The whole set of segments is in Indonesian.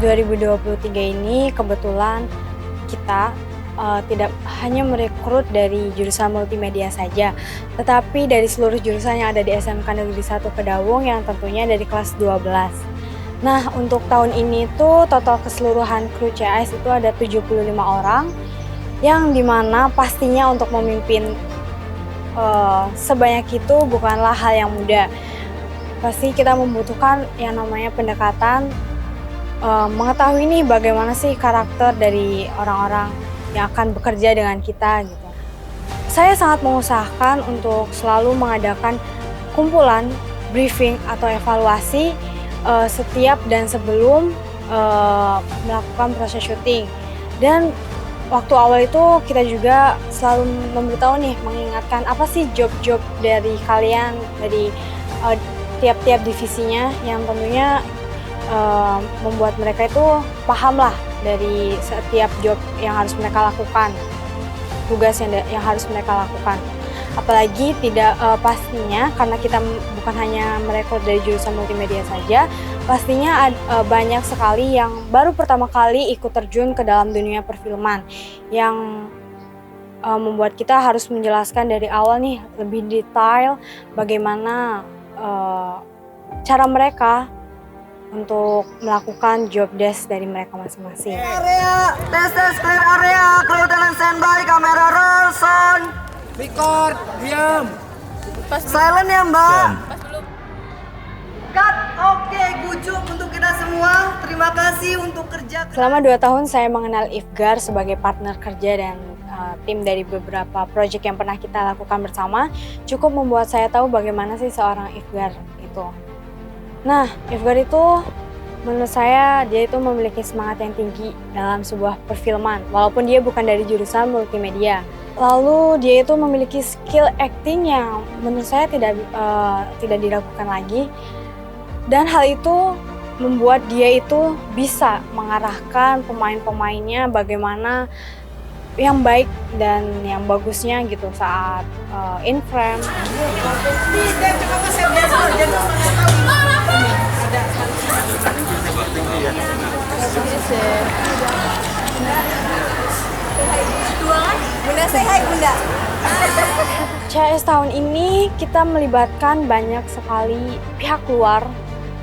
2023 ini kebetulan kita tidak hanya merekrut dari jurusan multimedia saja, tetapi dari seluruh jurusan yang ada di SMK Negeri 1 Kedawung yang tentunya dari kelas 12. Nah, untuk tahun ini tuh total keseluruhan kru CAS itu ada 75 orang, yang dimana pastinya untuk memimpin sebanyak itu bukanlah hal yang mudah. Pasti kita membutuhkan yang namanya pendekatan, mengetahui nih bagaimana sih karakter dari orang-orang yang akan bekerja dengan kita gitu. Saya sangat mengusahakan untuk selalu mengadakan kumpulan, briefing atau evaluasi setiap dan sebelum melakukan proses syuting. Dan waktu awal itu kita juga selalu memberitahu nih, mengingatkan apa sih job-job dari kalian, dari tiap-tiap divisinya yang tentunya membuat mereka itu paham lah dari setiap job yang harus mereka lakukan, tugas yang harus mereka lakukan. Apalagi tidak pastinya karena kita bukan hanya merekrut dari jurusan multimedia saja, pastinya banyak sekali yang baru pertama kali ikut terjun ke dalam dunia perfilman yang membuat kita harus menjelaskan dari awal nih lebih detail bagaimana cara mereka untuk melakukan job desk dari mereka masing-masing. Area, tes clear area, crew talent standby, kamera roll, sound, record, diam. Silent ya Mbak. Cut, oke, gucup untuk kita semua. Terima kasih untuk kerja. Selama 2 tahun saya mengenal Ifgar sebagai partner kerja dan tim dari beberapa proyek yang pernah kita lakukan bersama, cukup membuat saya tahu bagaimana sih seorang Ifgar itu. Nah, Ifgar itu menurut saya dia itu memiliki semangat yang tinggi dalam sebuah perfilman, walaupun dia bukan dari jurusan multimedia. Lalu dia itu memiliki skill acting yang menurut saya tidak diragukan lagi, dan hal itu membuat dia itu bisa mengarahkan pemain-pemainnya bagaimana yang baik dan yang bagusnya gitu saat in frame. Bunda, say hi Bunda. CAS tahun ini kita melibatkan banyak sekali pihak luar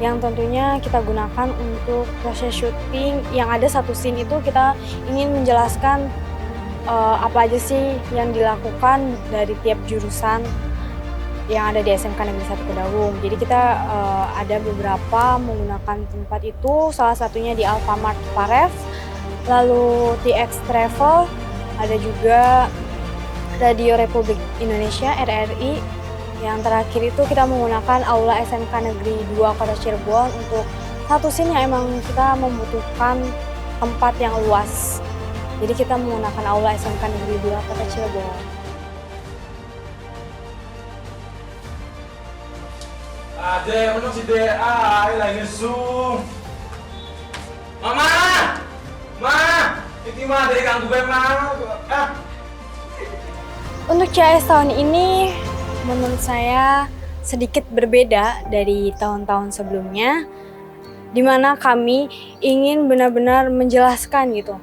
yang tentunya kita gunakan untuk proses syuting. Yang ada satu scene itu kita ingin menjelaskan apa aja sih yang dilakukan dari tiap jurusan yang ada di SMK Negeri 1 Kedawung. Jadi kita ada beberapa menggunakan tempat itu, salah satunya di Alfamart Paref, lalu TX Travel, ada juga Radio Republik Indonesia RRI. Yang terakhir itu kita menggunakan Aula SMK Negeri 2 Kota Cirebon untuk satu scene yang emang kita membutuhkan tempat yang luas. Jadi kita menggunakan Aula SMK Negeri 2 Kota Cirebon. Ada menung si DA lagi zoom. Mama, ini mah dari ganggu mana? Untuk CAS tahun ini menurut saya sedikit berbeda dari tahun-tahun sebelumnya, di mana kami ingin benar-benar menjelaskan gitu,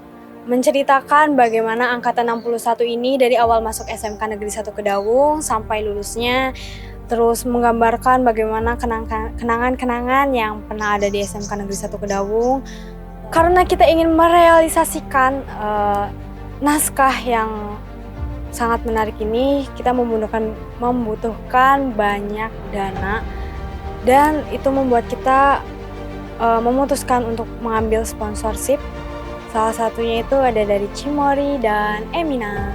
menceritakan bagaimana Angkatan 61 ini dari awal masuk SMK Negeri 1 Kedawung sampai lulusnya, terus menggambarkan bagaimana kenangan-kenangan yang pernah ada di SMK Negeri 1 Kedawung. Karena kita ingin merealisasikan naskah yang sangat menarik ini, kita membutuhkan banyak dana, dan itu membuat kita memutuskan untuk mengambil sponsorship. Salah satunya itu ada dari Cimori dan Emina.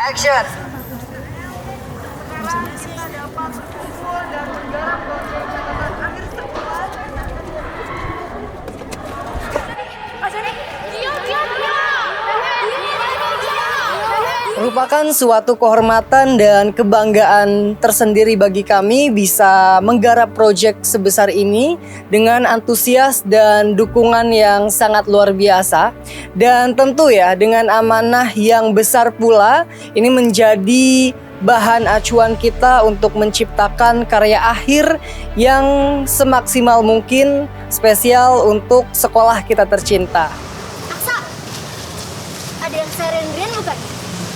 Action. Merupakan suatu kehormatan dan kebanggaan tersendiri bagi kami bisa menggarap proyek sebesar ini dengan antusias dan dukungan yang sangat luar biasa. Dan tentu ya dengan amanah yang besar pula, ini menjadi bahan acuan kita untuk menciptakan karya akhir yang semaksimal mungkin spesial untuk sekolah kita tercinta. Aksa, ada yang Serendrian bukan?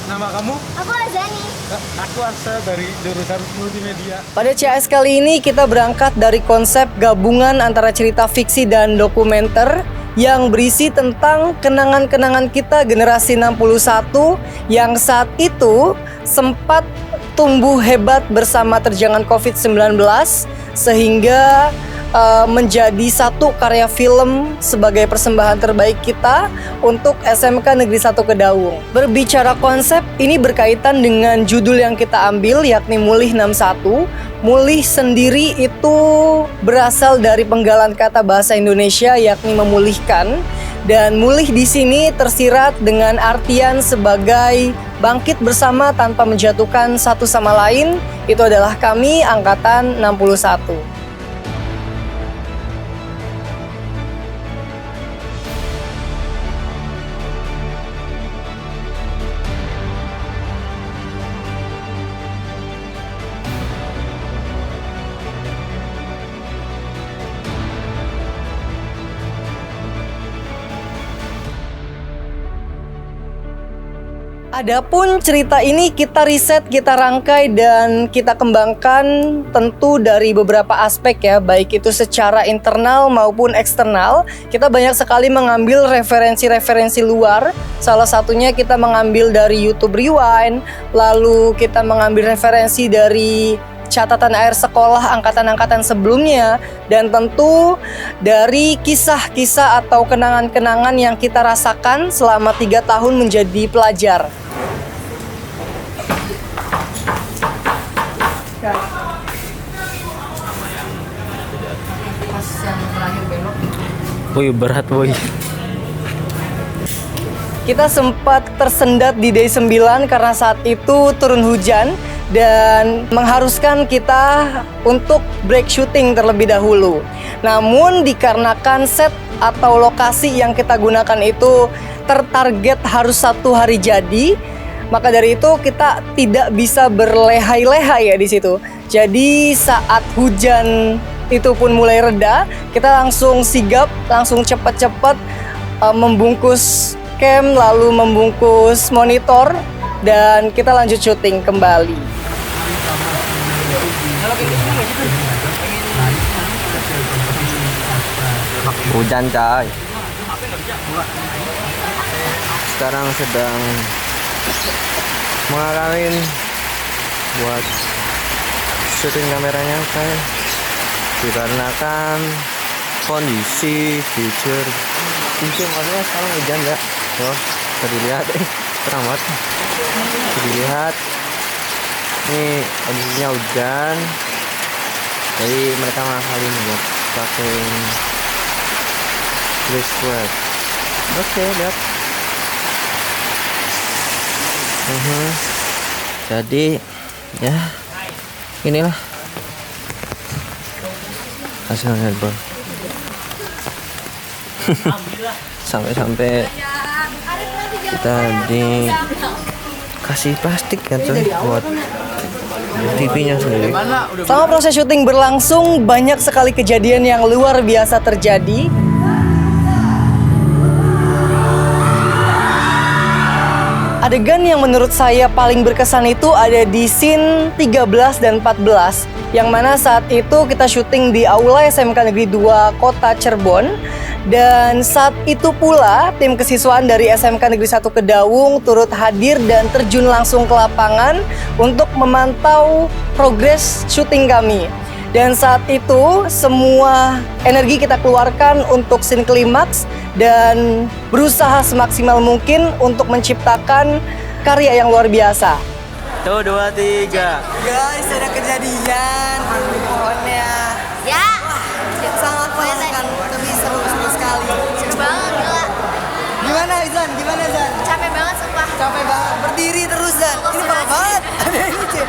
Nama kamu? Aku Azani. Aku Aksa dari jurusan multimedia. Pada CAS kali ini kita berangkat dari konsep gabungan antara cerita fiksi dan dokumenter yang berisi tentang kenangan-kenangan kita generasi 61 yang saat itu sempat tumbuh hebat bersama terjangan COVID-19 sehingga menjadi satu karya film sebagai persembahan terbaik kita untuk SMK Negeri 1 Kedaung. Berbicara konsep, ini berkaitan dengan judul yang kita ambil yakni Mulih 61. Mulih sendiri itu berasal dari penggalan kata bahasa Indonesia yakni memulihkan, dan mulih di sini tersirat dengan artian sebagai bangkit bersama tanpa menjatuhkan satu sama lain. Itu adalah kami angkatan 61. Adapun cerita ini kita riset, kita rangkai, dan kita kembangkan tentu dari beberapa aspek ya, baik itu secara internal maupun eksternal. Kita banyak sekali mengambil referensi-referensi luar. Salah satunya kita mengambil dari YouTube Rewind, lalu kita mengambil referensi dari catatan akhir sekolah angkatan-angkatan sebelumnya, dan tentu dari kisah-kisah atau kenangan-kenangan yang kita rasakan selama 3 tahun menjadi pelajar. Woi, berat woi. Kita sempat tersendat di day 9 karena saat itu turun hujan dan mengharuskan kita untuk break syuting terlebih dahulu. Namun dikarenakan set atau lokasi yang kita gunakan itu tertarget harus 1 hari jadi, maka dari itu kita tidak bisa berlehai-lehai ya di situ. Jadi saat hujan itu pun mulai reda, kita langsung sigap, langsung cepat-cepat membungkus cam, lalu membungkus monitor, dan kita lanjut syuting kembali. Hujan coy. Sekarang sedang mengarahkan buat syuting kameranya coy. Dikarenakan kondisi future maksudnya sekarang hujan ya. Tuh, bisa dilihat terang banget. Bisa dilihat. Ini kondisinya hujan. Jadi mereka ngakalin buat pakai dress squad. Oke, lihat. Jadi ya inilah hasilnya bro. Sampai kita dikasih plastik ya coy buat TV-nya sendiri. Selama proses syuting berlangsung, banyak sekali kejadian yang luar biasa terjadi. Adegan yang menurut saya paling berkesan itu ada di scene 13 dan 14, yang mana saat itu kita syuting di Aula SMK Negeri 2 Kota Cirebon. Dan saat itu pula tim kesiswaan dari SMK Negeri 1 Kedaung turut hadir dan terjun langsung ke lapangan untuk memantau progres syuting kami. Dan saat itu semua energi kita keluarkan untuk scene klimaks dan berusaha semaksimal mungkin untuk menciptakan karya yang luar biasa. Tuh 2, 3. Guys, ada kejadian pohonnya. Ya, Sangat melelahkan, tapi seru sekali. seru banget gila. Gimana Zan? Gimana Zan? Capek banget sumpah. Capek banget. Berdiri terus Zan. Ini parah banget. Ada ini Cip.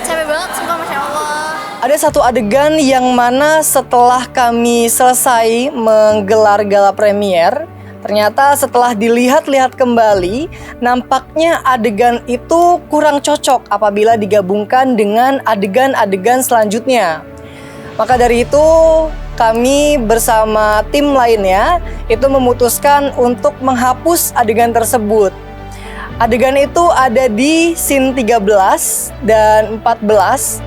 Capek banget sumpah, Masya Allah. Ada satu adegan yang mana setelah kami selesai menggelar gala premier, Ternyata setelah dilihat-lihat kembali, nampaknya adegan itu kurang cocok apabila digabungkan dengan adegan-adegan selanjutnya. Maka dari itu, kami bersama tim lainnya itu memutuskan untuk menghapus adegan tersebut. Adegan itu ada di scene 13 dan 14,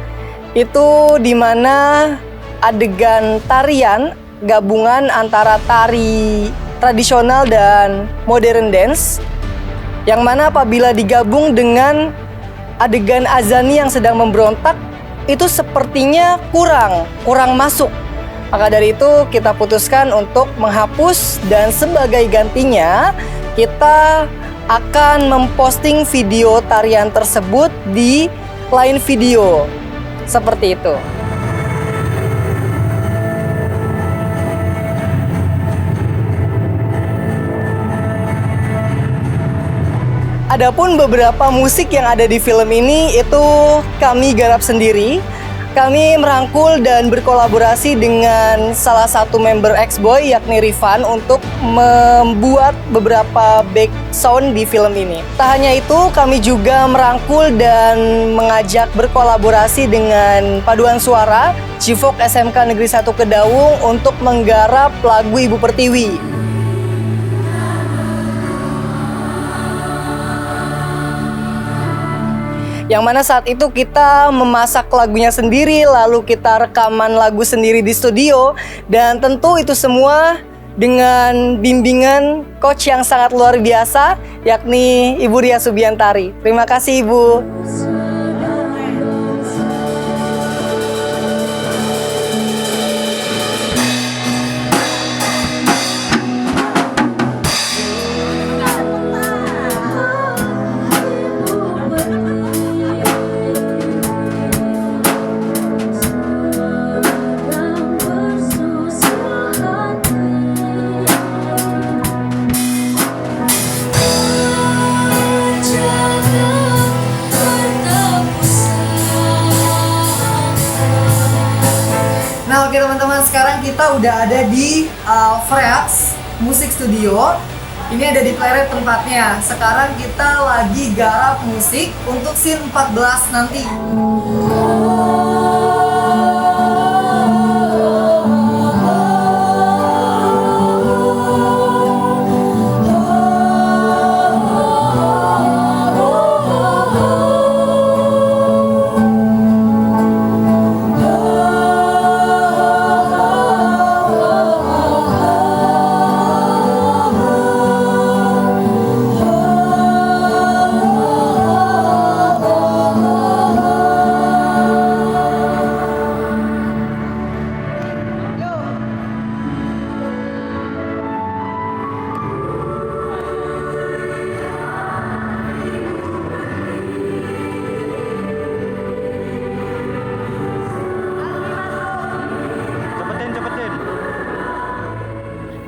itu dimana adegan tarian gabungan antara tari tradisional dan modern dance, yang mana apabila digabung dengan adegan Azani yang sedang memberontak, itu sepertinya kurang masuk. Maka dari itu kita putuskan untuk menghapus, dan sebagai gantinya kita akan memposting video tarian tersebut di Line Video. Seperti itu. Adapun beberapa musik yang ada di film ini itu kami garap sendiri. Kami merangkul dan berkolaborasi dengan salah satu member X-Boy yakni Rifan untuk membuat beberapa back sound di film ini. Tak hanya itu, kami juga merangkul dan mengajak berkolaborasi dengan paduan suara Cifok SMK Negeri 1 Kedaung untuk menggarap lagu Ibu Pertiwi. Yang mana saat itu kita memasak lagunya sendiri, lalu kita rekaman lagu sendiri di studio, dan tentu itu semua dengan bimbingan coach yang sangat luar biasa, yakni Ibu Ria Subiantari. Terima kasih Ibu. Nah oke teman-teman, sekarang kita udah ada di Freaks Musik Studio. Ini ada di Pleret tempatnya. Sekarang kita lagi garap musik untuk scene 14 nanti.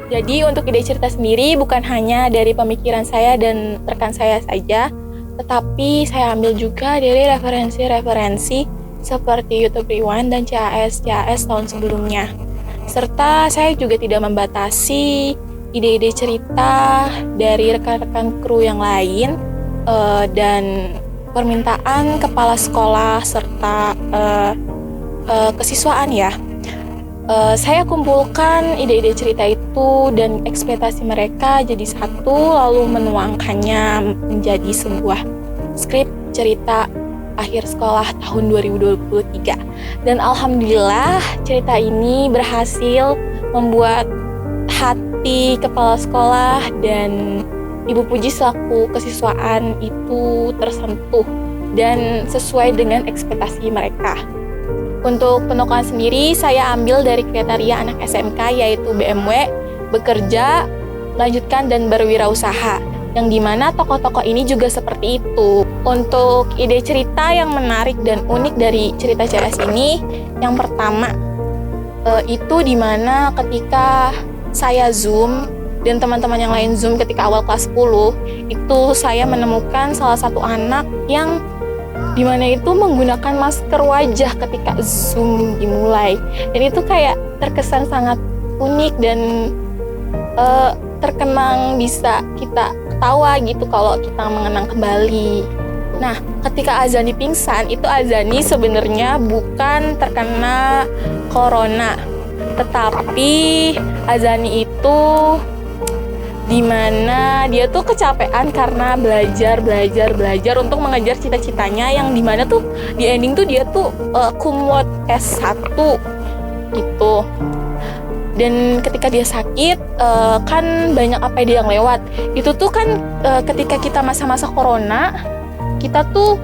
Jadi untuk ide cerita sendiri bukan hanya dari pemikiran saya dan rekan saya saja, tetapi saya ambil juga dari referensi-referensi seperti YouTube Rewind dan CAS tahun sebelumnya. Serta saya juga tidak membatasi ide-ide cerita dari rekan-rekan kru yang lain dan permintaan kepala sekolah serta kesiswaan ya. Saya kumpulkan ide-ide cerita itu dan ekspektasi mereka jadi satu, lalu menuangkannya menjadi sebuah skrip cerita akhir sekolah tahun 2023. Dan alhamdulillah cerita ini berhasil membuat hati kepala sekolah dan Ibu Puji selaku kesiswaan itu tersentuh dan sesuai dengan ekspektasi mereka. Untuk penukaran sendiri, saya ambil dari kriteria anak SMK yaitu BMW, bekerja, melanjutkan, dan berwirausaha. Yang dimana tokoh-tokoh ini juga seperti itu. Untuk ide cerita yang menarik dan unik dari cerita CS ini, yang pertama, itu dimana ketika saya Zoom, dan teman-teman yang lain Zoom ketika awal kelas 10, itu saya menemukan salah satu anak yang dimana itu menggunakan masker wajah ketika Zoom dimulai, dan itu kayak terkesan sangat unik dan terkenang, bisa kita ketawa gitu kalau kita mengenang kembali. Nah, ketika Azani pingsan, itu Azani sebenarnya bukan terkena corona, tetapi Azani itu dimana dia tuh kecapean karena belajar untuk mengejar cita-citanya, yang dimana tuh di ending tuh dia tuh kumlot S1 gitu. Dan ketika dia sakit, kan banyak apa dia yang lewat. Itu tuh kan ketika kita masa-masa corona, kita tuh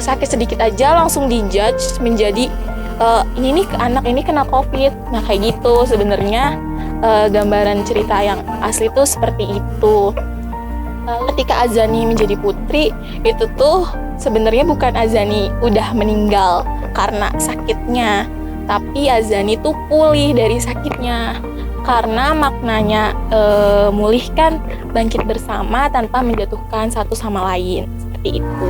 sakit sedikit aja langsung dijudge menjadi ini nih anak ini kena COVID. Nah kayak gitu sebenarnya gambaran cerita yang asli tuh seperti itu. Ketika Azani menjadi putri, itu tuh sebenarnya bukan Azani udah meninggal karena sakitnya, tapi Azani tuh pulih dari sakitnya. Karena maknanya mulihkan, bangkit bersama tanpa menjatuhkan satu sama lain, seperti itu.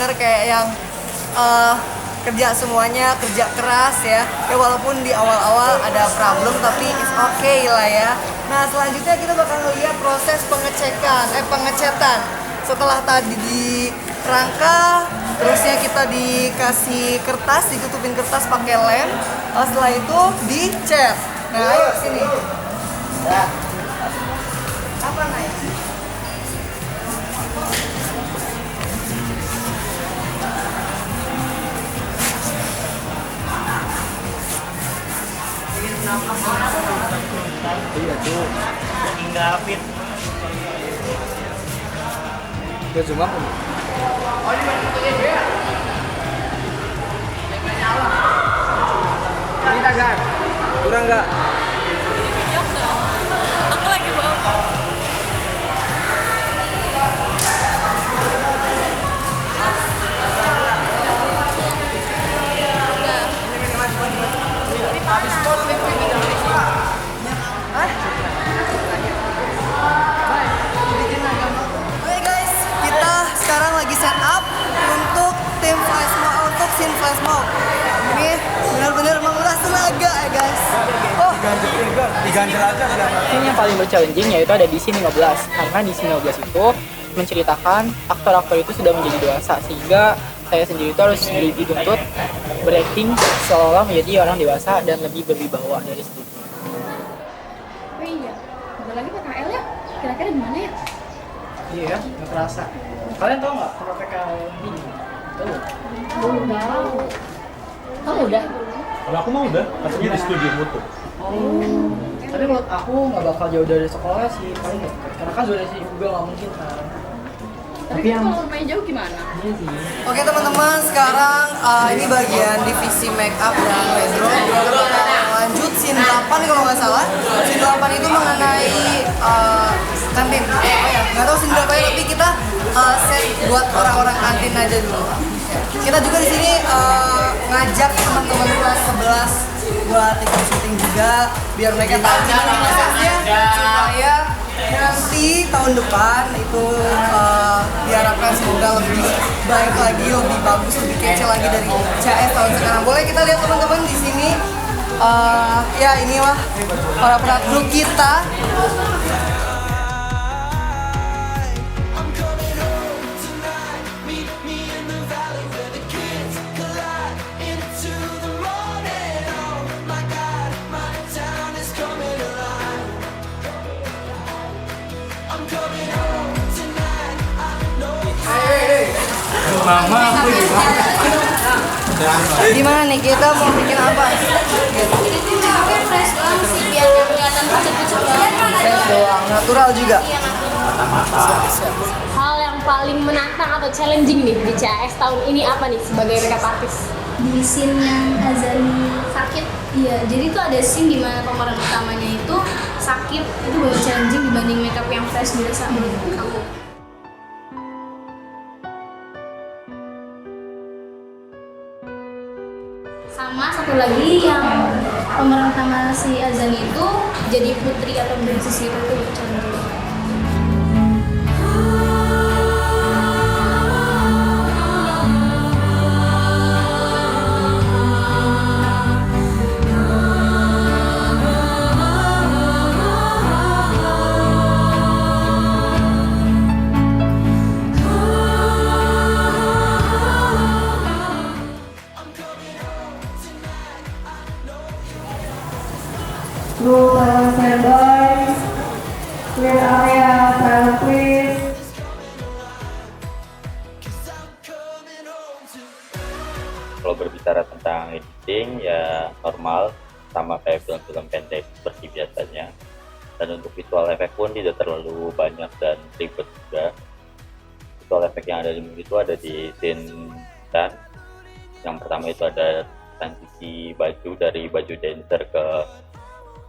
benar-benar kayak yang kerja semuanya, kerja keras ya. Ya walaupun di awal-awal ada problem tapi it's okay lah ya. Nah selanjutnya kita bakal ngeliat proses pengecetan. Setelah tadi di rangka, terusnya kita dikasih kertas, ditutupin kertas pakai lem. Setelah itu dicat. Nah ayo sini. Nah. Apa naik? Iya tuh. Enggak fit. Ya cuma ini kan? Kurang enggak? Aku lagi bawa. Oke guys, kita sekarang lagi set up untuk tim flash mob, untuk scene flash mob. Ini benar-benar menguras tenaga ya guys. Oh, Diganjel aja udah. Scene yang paling challenging yaitu ada di scene 15, karena di scene 15 itu menceritakan aktor-aktor itu sudah menjadi dewasa, sehingga saya sendiri itu harus dituntut berakting seolah menjadi orang dewasa dan lebih berwibawa dari sebelumnya. Oh iya, bentar lagi PKL ya? Kira-kira gimana ya? Iya ya, nggak terasa. Kalian tahu nggak kalau PKL ini? Tahu? Belum tahu. Kamu udah? Kalau aku mah udah, katanya di studio foto. Tapi menurut aku nggak bakal jauh dari sekolah sih, paling nggak. Karena kan zonasi juga nggak mungkin kan. Tapi yang Kalau rumahnya jauh gimana? ini sih. oke teman-teman, sekarang ini bagian divisi make up dan wardrobe. Kita bakal lanjut scene 8 kalau nggak salah. Scene 8 itu mengenai kantin. Oh ya, nggak tahu scene berapa ya, tapi kita set buat orang-orang kantin aja dulu. Kita juga di sini ngajak teman-teman kelas 11 buat ikut syuting juga, biar mereka tahu gimana prosesnya, supaya nanti tahun depan itu diharapkan semoga lebih baik lagi, lebih bagus, lebih kece lagi dari CS tahun sekarang. Boleh kita lihat teman-teman di sini, ya inilah para kru kita. Mama aku juga. Gimana nih, kita mau bikin apa? Fresh banget sih, biar nggak kelihatan pucet-pucet banget. Fresh doang, natural juga. Hal yang paling menantang atau challenging nih di CAS tahun ini apa nih sebagai makeup artist? Di scene yang Azani sakit, iya. Jadi itu ada scene di mana pemeran utamanya itu sakit, itu baru challenging dibanding makeup yang fresh biasa menurut aku. Sama satu lagi yang pemeran utama si Azani itu jadi putri atau princess itu challenging. Kalau berbicara tentang editing ya normal sama kayak film-film pendek seperti biasanya, dan untuk visual efek pun tidak terlalu banyak dan ribet juga. Visual efek yang ada di movie itu ada di scene dan yang pertama itu ada transisi baju dari baju dancer ke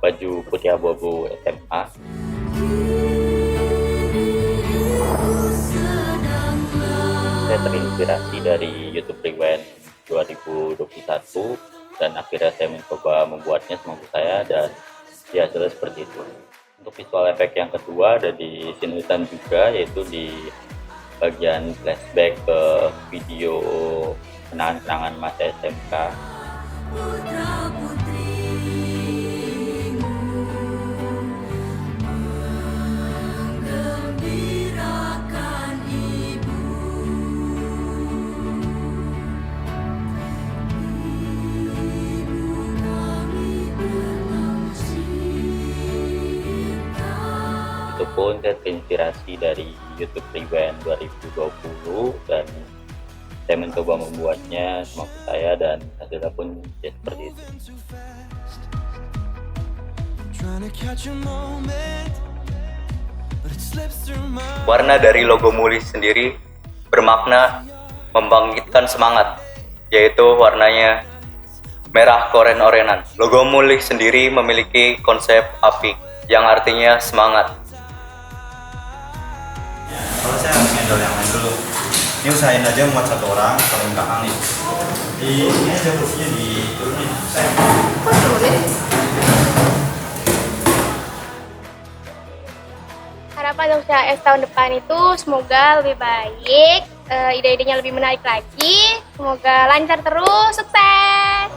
baju putih abu-abu SMA. Saya terinspirasi dari YouTube Rewind 2021 dan akhirnya saya mencoba membuatnya semampu saya dan ya hasilnya seperti itu. Untuk visual efek yang kedua ada di scene hutan juga, yaitu di bagian flashback ke video kenangan-kenangan masa SMK. Itu pun saya terinspirasi dari YouTube Rewind 2020 dan saya mencoba membuatnya semampu saya dan hasilnya pun ya seperti itu. Warna dari logo Mulis sendiri bermakna membangkitkan semangat, yaitu warnanya merah koren-orenan. Logo Mulis sendiri memiliki konsep apik yang artinya semangat. Kalau saya harus handle yang lain dulu. Ini usahain aja muat satu orang, kalau enggak nih. Ini aja kursinya diturunin. Kok tulis? Harapan untuk CHS tahun depan itu semoga lebih baik, ide-idenya lebih menarik lagi, semoga lancar terus, sukses!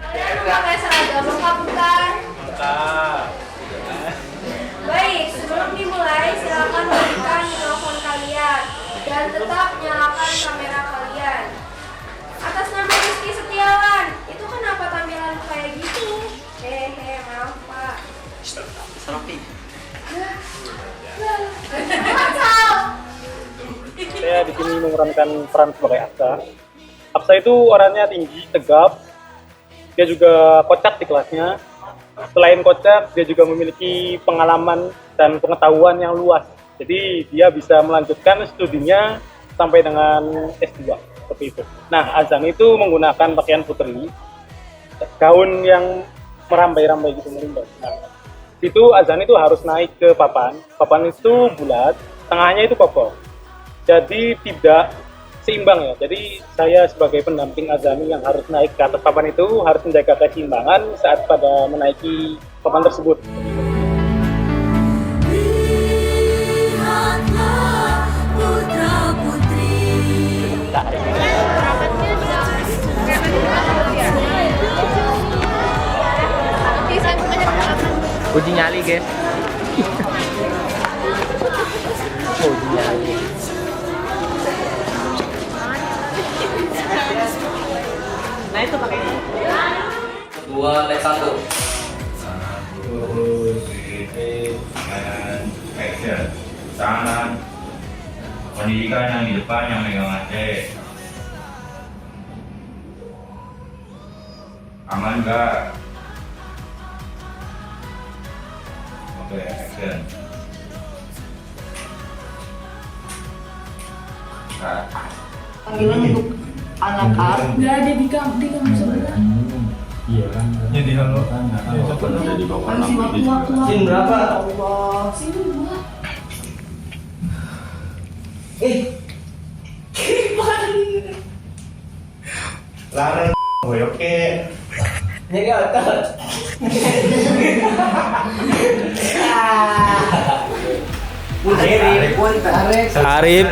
Kalian pakai seragam lengkap bukan? Baik, sebelum dimulai silakan matikan mikrofon kalian dan tetap nyalakan kamera kalian. Atas nama Rizky Setiawan, itu kenapa tampilan kayak gitu? Hehe, maaf Pak. Saya di sini memerankan peran sebagai Aksa. Aksa itu orangnya tinggi, tegap. Dia juga kocak di kelasnya. Selain kocak, dia juga memiliki pengalaman dan pengetahuan yang luas. Jadi dia bisa melanjutkan studinya sampai dengan S2 seperti itu. Nah, Azan itu menggunakan pakaian putri, gaun yang merambai-rambai gitu merambai. Nah, itu Azan itu harus naik ke papan. Papan itu bulat, tengahnya itu kokoh. Jadi tidak seimbang ya. Jadi saya sebagai pendamping Azani yang harus naik ke atas papan itu harus menjaga keseimbangan saat pada menaiki papan tersebut. Uji nyali guys. Uji nyali. Nah itu pakai ini. 2, leg 1. Dan action. Tangan. Pendidikan yang di depan yang megang aja. Aman enggak? Oke, action. Panggilan untuk anak art. Nggak ada di kamu sebelah. Iya kan. Ya di halo. Ada di bawah lampu. Sin berapa? Allah, sini dua. Larang. Oke. Jadi otot. Arif.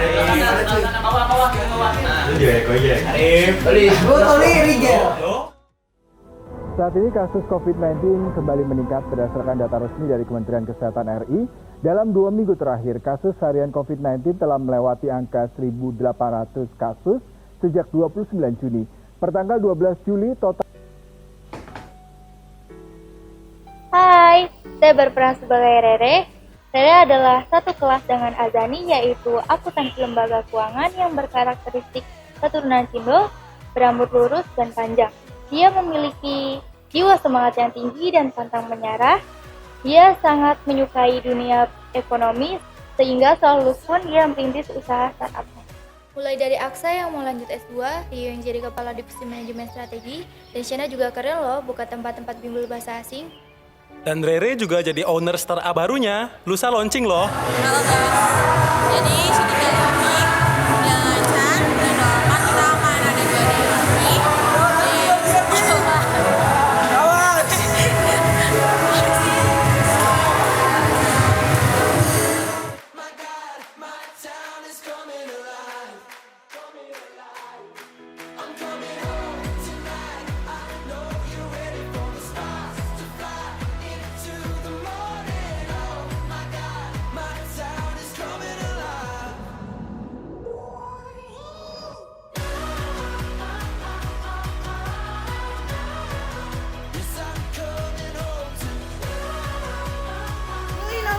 Saat ini kasus COVID-19 kembali meningkat berdasarkan data resmi dari Kementerian Kesehatan RI. Dalam 2 minggu terakhir, kasus harian COVID-19 telah melewati angka 1.800 kasus sejak 29 Juni. Pertanggal 12 Juli total. Hai, saya berperan sebagai Rere. Rere adalah satu kelas dengan Azani, yaitu akuntansi lembaga keuangan yang berkarakteristik keturunan Cindo, berambut lurus dan panjang. Dia memiliki jiwa semangat yang tinggi dan pantang menyerah. Dia sangat menyukai dunia ekonomi, sehingga setelah lulus pun dia merintis usaha startupnya. Mulai dari Aksa yang mau lanjut S2, Rio yang jadi kepala divisi manajemen strategi, dan Shana juga keren loh buka tempat-tempat bimbel bahasa asing. Dan Rere juga jadi owner startup barunya, lusa launching loh. Halo guys, jadi syuting kali ini udah lancar dan doakan kita akan ada 2 day lagi.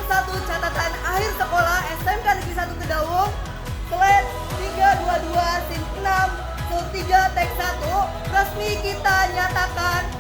Satu catatan akhir sekolah SMK Negeri 1 Kedawung Slide 322 SIM 6 Sul 3 Tek 1 resmi kita nyatakan